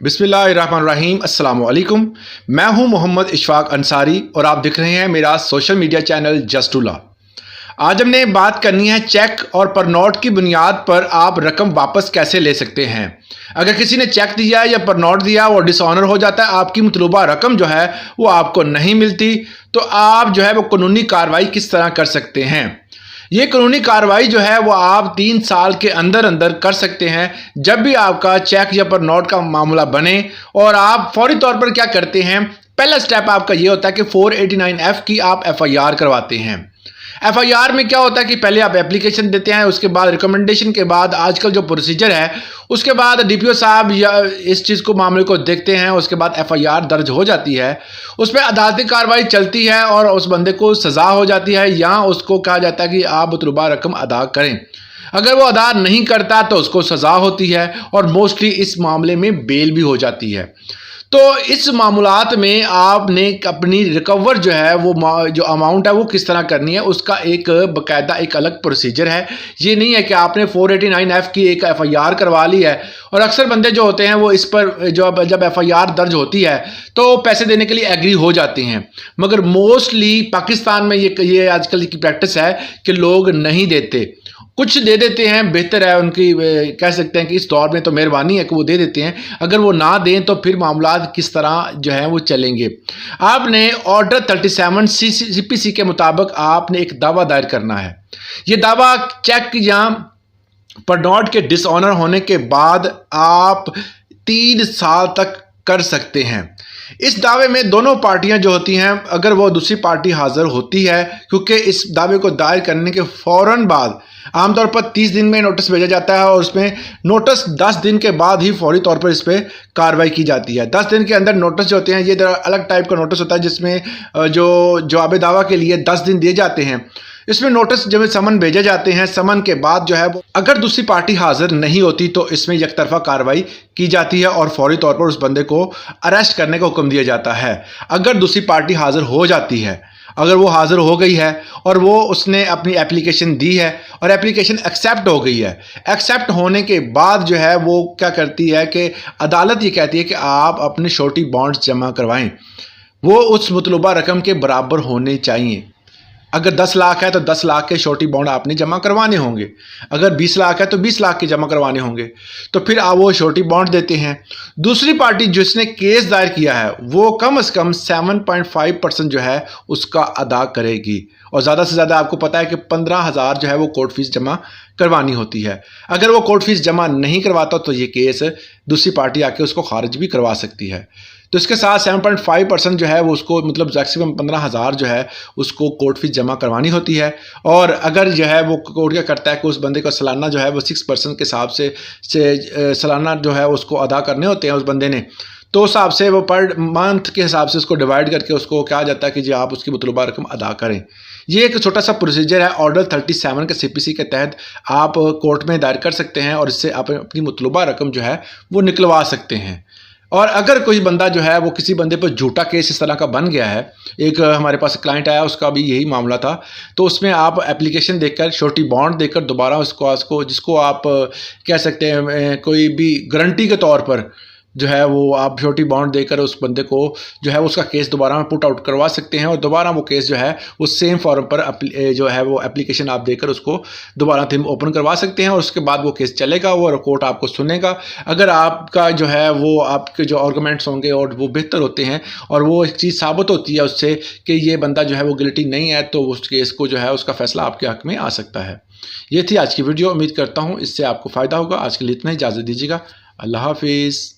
बिस्मिल्लाहिर्रहमानिर्रहीम अस्सलाम वालेकुम। मैं हूं मोहम्मद इशफाक अंसारी और आप देख रहे हैं मेरा social media channel just to law. आज हमने बात करनी है चेक और परनोट की बुनियाद पर आप रकम वापस कैसे ले सकते हैं। अगर किसी ने चेक दिया या परनोट दिया वो डिसऑनर हो जाता है, आपकी मतलूबा रकम जो है वो आपको नहीं मिलती, तो आप जो है वो कानूनी कार्रवाई किस तरह कर सकते हैं। ये कानूनी कार्रवाई जो है वो आप 3 साल के अंदर अंदर कर सकते हैं। जब भी आपका चेक या परनोट का मामला बने और आप फौरी तौर पर क्या करते हैं, पहला स्टेप आपका ये होता है कि 489F की आप FIR करवाते हैं। FIR में क्या होता है कि पहले आप एप्लीकेशन देते हैं, उसके बाद रिकमेंडेशन के बाद आजकल जो प्रोसीजर है उसके बाद DPO साहब या इस चीज़ को मामले को देखते हैं, उसके बाद FIR दर्ज हो जाती है, उस पर अदालती कार्रवाई चलती है और उस बंदे को सज़ा हो जाती है या उसको कहा जाता है कि आप मतलूबा रकम अदा करें। अगर वो अदा नहीं करता तो उसको सज़ा होती है और मोस्टली इस मामले में बेल भी हो जाती है। तो इस मामलात में आपने अपनी रिकवर जो है वो जो अमाउंट है वो किस तरह करनी है, उसका एक बाकायदा एक अलग प्रोसीजर है। ये नहीं है कि आपने 489F की एक FIR करवा ली है। और अक्सर बंदे जो होते हैं वो इस पर जब FIR दर्ज होती है तो पैसे देने के लिए एग्री हो जाते हैं, मगर मोस्टली पाकिस्तान में ये आजकल की प्रैक्टिस है कि लोग नहीं देते। कुछ दे देते हैं, बेहतर है उनकी, कह सकते हैं कि इस दौर में तो मेहरबानी है कि वो दे देते हैं। अगर वो ना दें तो फिर मामला किस तरह जो है वो चलेंगे। आपने ऑर्डर 37 CPC के मुताबिक आपने एक दावा दायर करना है। ये दावा चेक या परनोट के डिसऑनर होने के बाद आप 3 साल तक कर सकते हैं। इस दावे में दोनों पार्टियां जो होती हैं, अगर वो दूसरी पार्टी हाजिर होती है, क्योंकि इस दावे को दायर करने के फौरन बाद आमतौर पर 30 दिन में नोटिस भेजा जाता है और उसमें नोटिस 10 दिन के बाद ही फौरी तौर पर इस पर कार्रवाई की जाती है। 10 दिन के अंदर नोटिस जो होते हैं ये अलग टाइप का नोटिस होता है जिसमें जो जवाब दावा के लिए 10 दिन दिए जाते हैं। इसमें नोटिस जब समन भेजे जाते हैं, समन के बाद जो है वो अगर दूसरी पार्टी हाजिर नहीं होती तो इसमें एकतरफा कार्रवाई की जाती है और फौरी तौर पर उस बंदे को अरेस्ट करने का हुक्म दिया जाता है। अगर दूसरी पार्टी हाजिर हो जाती है, अगर वो हाजिर हो गई है और वो उसने अपनी एप्लीकेशन दी है और एप्लीकेशन एक्सेप्ट हो गई है, एक्सेप्ट होने के बाद जो है वो क्या करती है कि अदालत ये कहती है कि आप अपने श्योरिटी बॉन्ड्स जमा करवाएं। वो उस मतलूबा रकम के बराबर होने चाहिए। अगर 10 लाख है तो 10 लाख के श्योरिटी बॉन्ड आपने जमा करवाने होंगे। अगर 20 लाख है तो 20 लाख के जमा करवाने होंगे। तो फिर आप वो श्योरिटी बॉन्ड देते हैं। दूसरी पार्टी जिसने केस दायर किया है वो कम से कम 7.5% जो है उसका अदा करेगी और ज़्यादा से ज़्यादा आपको पता है कि 15,000 जो है वो कोर्ट फीस जमा करवानी होती है। अगर वो कोर्ट फीस जमा नहीं करवाता तो ये केस दूसरी पार्टी आके उसको खारिज भी करवा सकती है। तो इसके साथ 7.5% जो है वो उसको मतलब मैक्सिमम 15,000 जो है उसको कोर्ट फीस जमा करवानी होती है। और अगर जो है वो कोर्ट क्या करता है कि उस बंदे को सालाना जो है वो 6% के हिसाब से सालाना जो है उसको अदा करने होते हैं उस बंदे ने, तो उस हिसाब से वो पर मंथ के हिसाब से उसको डिवाइड करके उसको कहा जाता है कि जी आप उसकी मतलूबा रकम अदा करें। ये एक छोटा सा प्रोसीजर है। ऑर्डर 37 के CPC के तहत आप कोर्ट में दायर कर सकते हैं और इससे आप अपनी मतलूबा रकम जो है वो निकलवा सकते हैं। और अगर कोई बंदा जो है वो किसी बंदे पर झूठा केस इस तरह का बन गया है, एक हमारे पास क्लाइंट आया उसका भी यही मामला था, तो उसमें आप एप्लीकेशन देकर श्योरिटी बॉन्ड देकर दोबारा उसको जिसको आप कह सकते हैं कोई भी गारंटी के तौर पर जो है वो आप श्योरिटी बॉन्ड देकर उस बंदे को जो है उसका केस दोबारा पुट आउट करवा सकते हैं और दोबारा वो केस जो है उस सेम फॉर्म पर जो है वो एप्लीकेशन आप देकर उसको दोबारा ओपन करवा सकते हैं और उसके बाद वो केस चलेगा, वो कोर्ट आपको सुनेगा। अगर आपका जो है वो आपके जो आर्गूमेंट्स होंगे और वो बेहतर होते हैं और वो एक चीज़ साबित होती है उससे कि ये बंदा जो है वो गिल्टी नहीं है, तो उस केस को जो है उसका फैसला आपके हक में आ सकता है। ये थी आज की वीडियो। उम्मीद करता हूँ इससे आपको फ़ायदा होगा। आज के लिए इतना ही, इजाज़त दीजिएगा। अल्लाह हाफिज़।